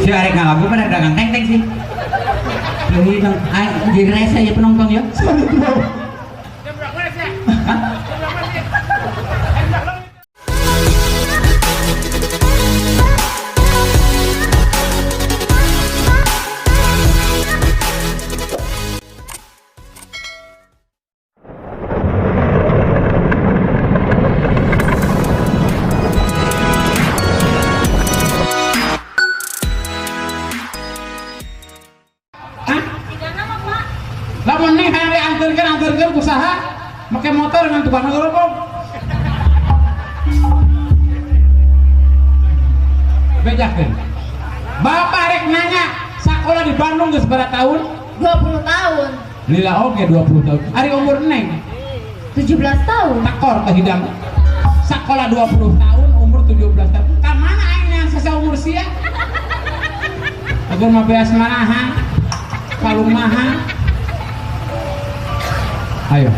Si arek ngalagu pada dagang teng-teng sih. Ini dong, di rese ya penonton ya. Lamun nih hari antarkan usaha pakai motor dengan tukang ngerokok. Bejakeun. Bapak rek nanya, sekolah di Bandung geus berapa tahun? 20 tahun. Lila oke 20 tahun. Ari umur neng 17 tahun. takor teh hidang. Sekolah 20 tahun, umur 17 tahun. Ka mana aing yang sesa umur sia? Agun mah beas manahan. Kalung maha. Ayo.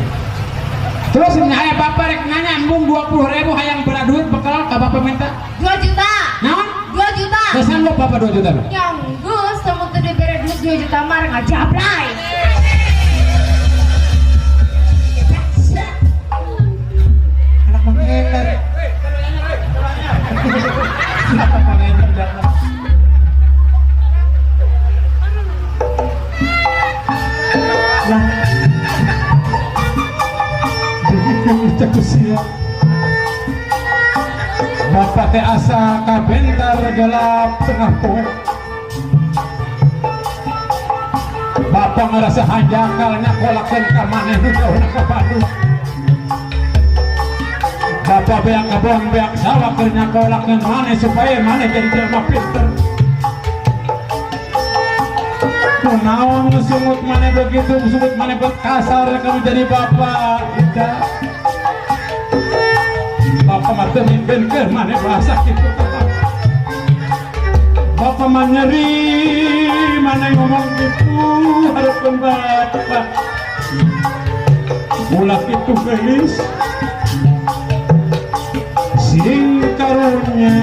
Terus ini ayah bapak rek nanya embung 20.000 hayang berat duit bekal ka bapak minta 2 juta. naon? 2 juta. Kesan lo bapak 2 juta lo? Yang gus temu teu dibere duit 2 juta mah ngajablay. Anak mengeler. Kenapa mengeler datang? Lah. Usia bapak teh asa kabentar gelap tengah poe bapak ngerasa hanjakalnya kolakan ka maneh nu jauh ka Bandung bapak beak kabon beak sawah keur nyakolakeun maneh supaya maneh jadi jelema pinter naon sungut maneh begitu sungut maneh kasar kamu jadi bapak kita bapak mah teu mimpenkeun maneh bahasa kitu bapak mah nyeri maneh ngomong gitu hareupeun bapak ulah kitu geus sing karunya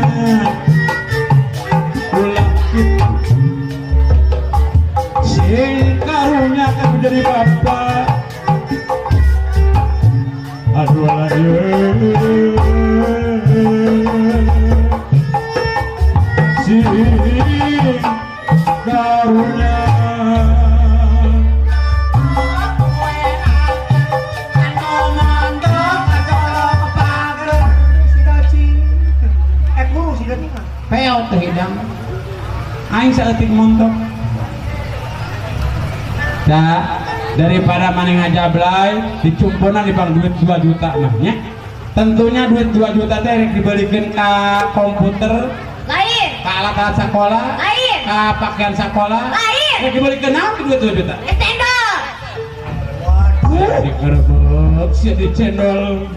ulah kitu sing karunya kamu jadi bapak aduh aduh sing karunya peot teh hidang aing saeutik montok da daripada maneh ngajablay dicumpunan di bang duit 2 juta mah nya tentunya duit 2 juta teh rek dibelikeun ka komputer Lain. ka alat-alat sekolah Lain. ka pakaian sekolah Lain. rek dibelikeun naon duit 2 juta Cendol. dikerebek si di cendol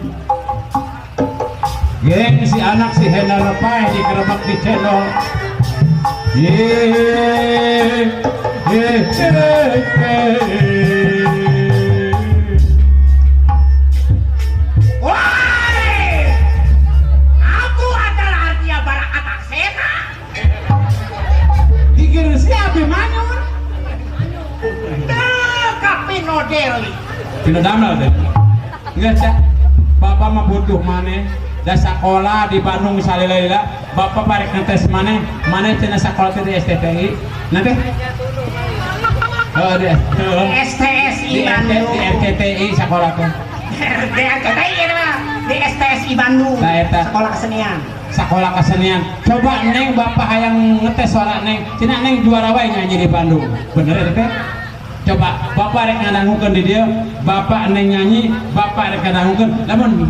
geng si anak si Hendal Lepai dikerebek di cendol Woi, aku adalah artinya barang atak sena. dikira siapa manyun Kapino Deli. Pino damel deh enggak cak bapak mah butuh maneh da sekolah di Bandung salila bapak parek ngetes maneh cenah sekolah teh di STTI nanti oh di STSI di Bandung. RTTI sekolah teh Di RTTI mah di STSI Bandung. Nah, eta. Sekolah kesenian. sekolah kesenian coba neng bapak hayang ngetes suara neng cenah neng juara wae nyanyi di Bandung bener teh coba bapak rek ngadangukeun di dieu bapak neng nyanyi bapak rek ngadangukeun lamun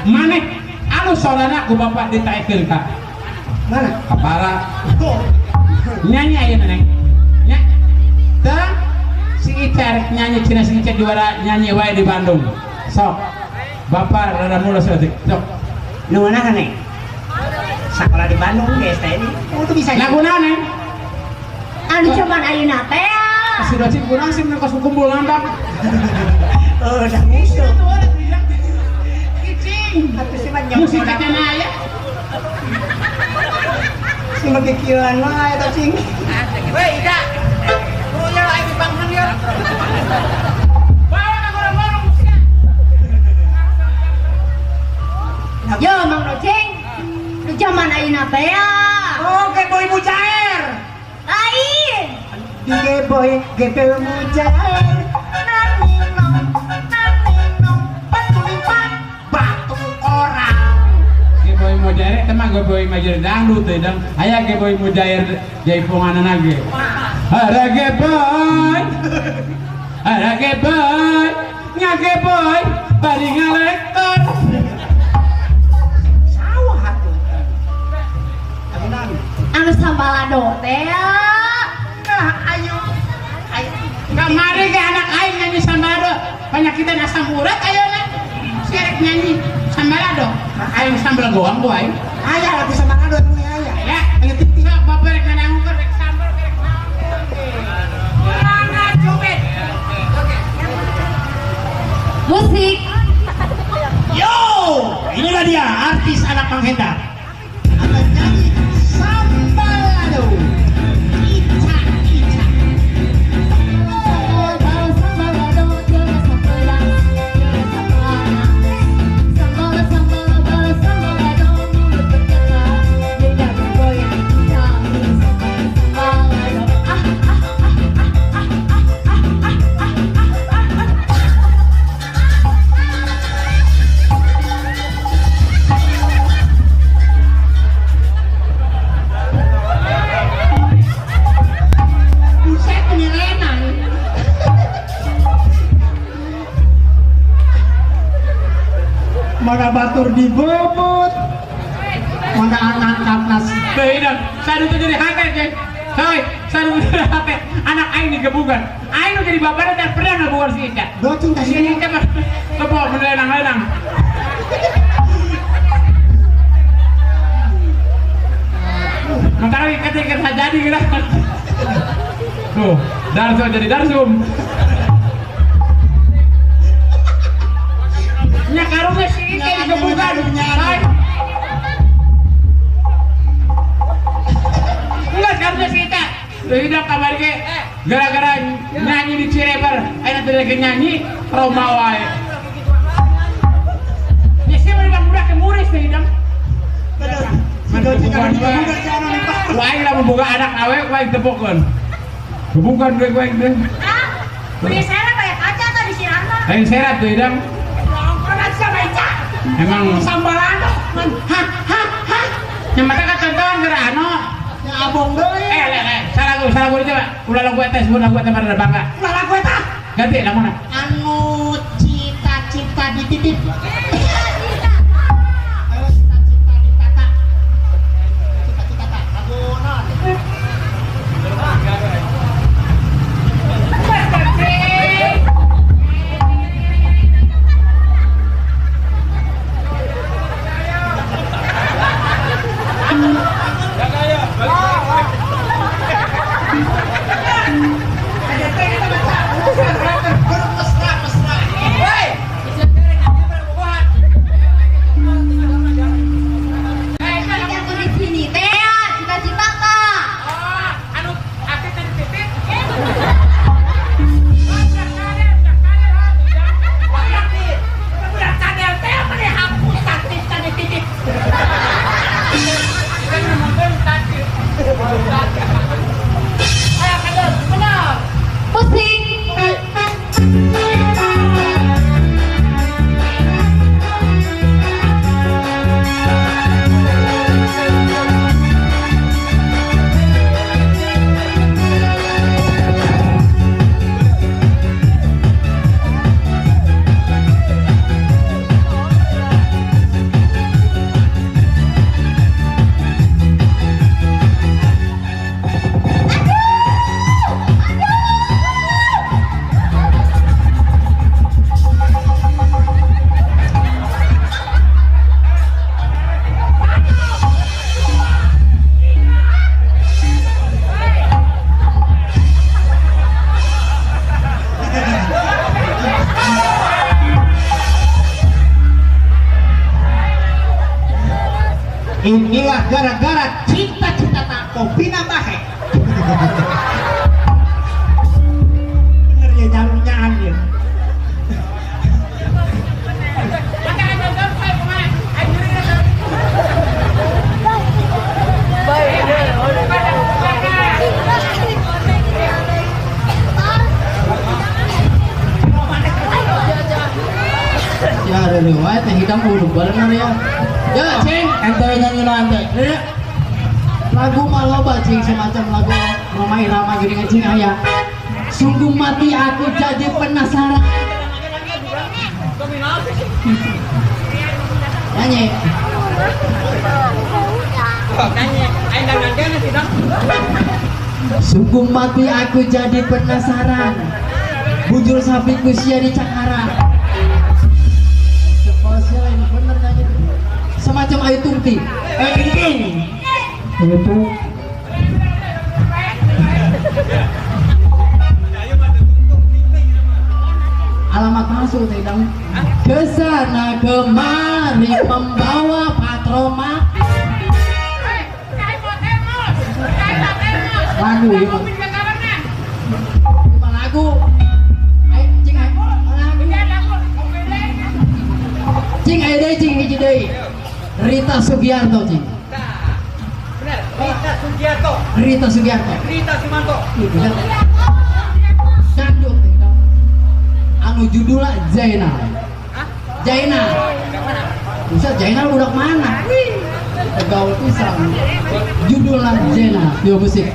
maneh anu sorana ku bapak ditaekeun ka Mana? kepala nyanyi ayeuna neng nya tah si Ica rek nyanyi cenah si Ica juara nyanyi wae di Bandung sok bapak rada mulus detik sok Nu mana kan nih? Sekolah di Bandung di STSI. Oh, itu bisa. lagu naon neng Anu cuman ayeuna teh. si doci kurang sih mereka kumpul ngambang Oh, udah musuh. Musik musik teh aya Makikilan mah eta cing. Weh, Ida. Punya lagi bangun ya. Bawa ke gorong-gorong sih. Yo Mang Noceng. Lu zaman ayeuna teh ya. Oh, kayak boy mujair. Lain. Di boy, gepel mujair. Batu orang. Geboy mujair teman geboy majer dangdut teh dang. Aya geboy mujair jaipungan lagi. Ada geboy. Ada geboy. Nya geboy bari ngalektor. Sawah atuh. Ayeuna Anu sambalado teh ya. nah ayo. Kamari ke anak aing nyanyi sambado. Penyakitan asam urat ayeuna. Serek nyanyi sambalado. Aing sambal goang bu aing. Aya atuh sama ado atuh aya. Ya, sok bapak rek nganangkeun rek sambal rek naon. Mana cubit. Musik. Yo, inilah dia artis anak Mang Hendar. Akan nyanyi Sambalado. Ica, Ica. Buset penyelenang. Mana batur di bobot. Mana anak kapnas. Beidang, sadu tuh jadi hake, Ceng. Hei, sadu tuh jadi hake. Anak aing digebukan. Aing udah jadi bapaknya dan pernah ngebukan si Ica. Docing Si kasih Ica mah kebawa melenang-lenang. Makanya ketika jadi gitu. Tuh, Darso jadi Darsum. Nya karungnya si Ica digebukan. Hai. Enggak karungnya si Ica. Tuh hidup kabar ke gara-gara nyanyi di Cirebon. Ayo nanti lagi nyanyi Roma wae. Ya sih bang udah ke Muris tuh hidup. Wae lah membuka anak awe, wae tepokon. Kebukan gue deh. Beli saya kayak kaca atau di Siranta? Lain serat tuh idam. Orang sama Ica. Emang Sambalado. hah. Yang mata kan contohan geura anu. Ya abong deui. Salah gue coba. Ulah gue tes, ulah gue tes pada bangga. Ulah lagu eta. Ganti lah mana? Anu cita-cita dititip. Inilah gara-gara cita-cita tak kopi bahe. Bener ya jalurnya anjir. Ya ada riwayat teh hidang udah bener ya. Ya cing, ente nyanyi lo ente. Lagu mah loba cing semacam lagu Roma Irama gini cing aya. Sungguh mati aku jadi penasaran. Nyanyi. Sungguh mati aku jadi penasaran. Bujur sapiku sia di cakara. Spesial ini bener nyanyi. Semacam Ayu Tungti. Ini. Itu. Alamat masuk tidak. Kesana kemari membawa patromat. Lagu ya. Lagu. Cing ayo deh cing hiji deui. Rita Sugiarto cing. Bener, Rita Sugiarto. Rita Sugiarto. Rita Sumanto. Dangdut teh. Anu judulnya Zainal. Zainal. Bisa Zainal budak mana? Gaul pisang. Judulnya Zainal. Yo musik.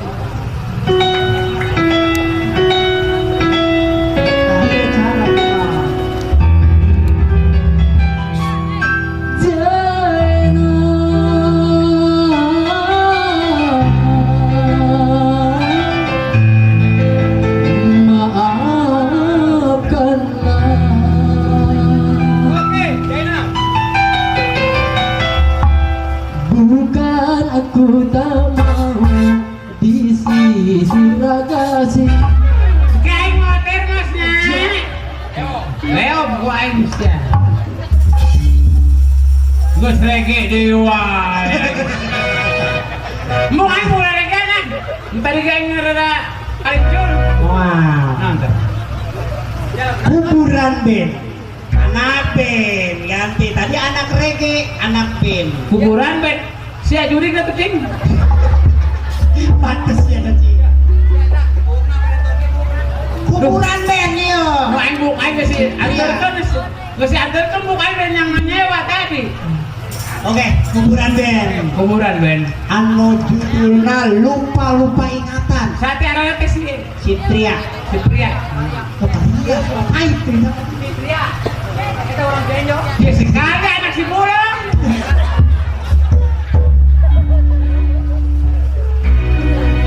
Aku tak mau di sisi ragasi. Kayak motor masnya. Leo gua aing sia. Gua serege dewa. Mau aing mulai reganan. Tadi kayak ngerada ancur. Wah. Nanti. Kuburan band. Anak band ganti. Tadi anak reggae, anak band. Kuburan bet. Sia jurik na tuh cing. Pantes ya cing. Kuburan band yo. Mau aing buk aing sih. Antarkan sih antarkan buk aing yang nyewa tadi. Oke, kuburan band. Kuburan band. Anu judulna lupa ingatan. Sate arana teh si Citria. Citria. Iya, aing teh. Citria. Kita orang Benjo. Ya si kagak anak si Bulong.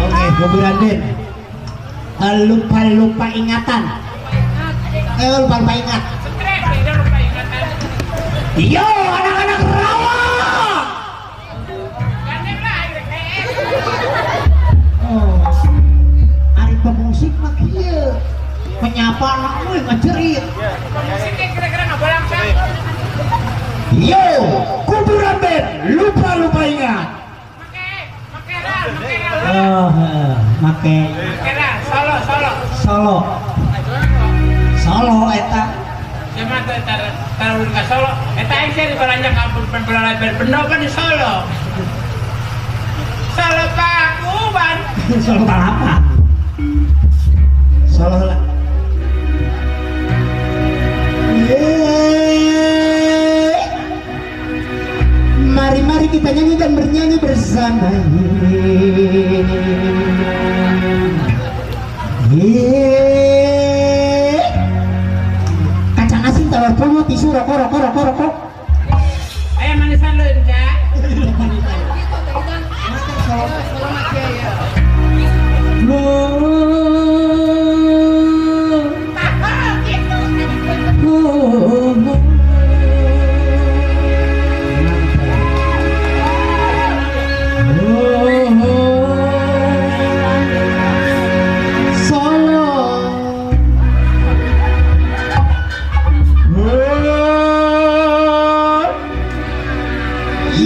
Oke, kuburan band. Lupa ingatan. Lupa ingat. Stres dia lupa ingatan. Yo, anak-anak rawa. Gandeng lah aing. Oh. Ari pemusik mah kieu. Penyapa anak euy ngajerit. Musik kira-kira ngabolang sa. Yo, kuburan band. Lupa ingat. Oh, make Kira Solo. Solo eta. Cuma taruh ke Solo. Eta aing sih di balanja kampung penbelalai berpendopan di Solo. Solo Pakuban. Solo balapan. Solo lah. Mari kita nyanyi dan bernyanyi bersama. Kacang asin telur pungut tisu rokok. Ayam manisan lu enggak?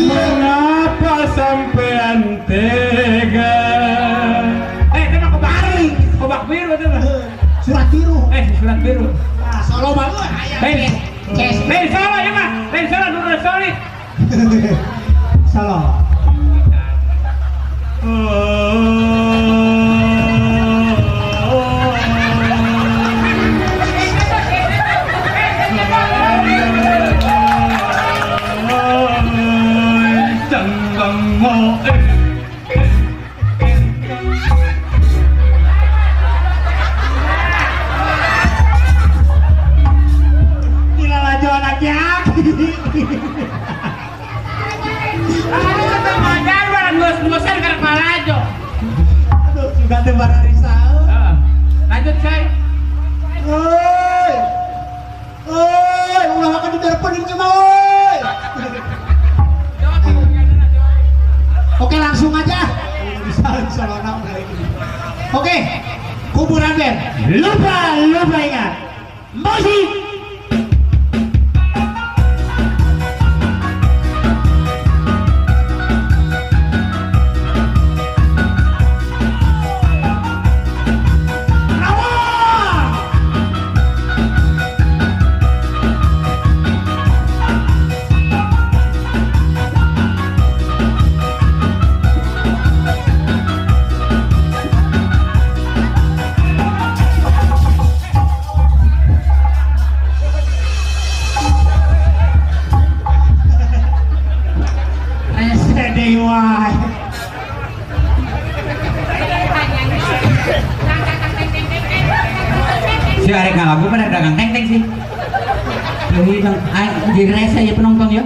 Mengapa tega. Itu mah kobak biru itu mah. Surat biru. Surat biru. Nah, solo banget. Lain solo ya mah. Lain solo dulu sorry. Solo. Gila laju anaknya. Ngosan karek malajo. Aduh, juga teh barang risau. Lanjut say. Oi. Oi, ulah akan di teleponin mah oi. Oke, langsung aja. Bisa lona Oke. Kuburan Ben. Lupa ingat. Musik. Si arek ngalagu pada dagang teng-teng sih. Jadi rese ya penonton ya.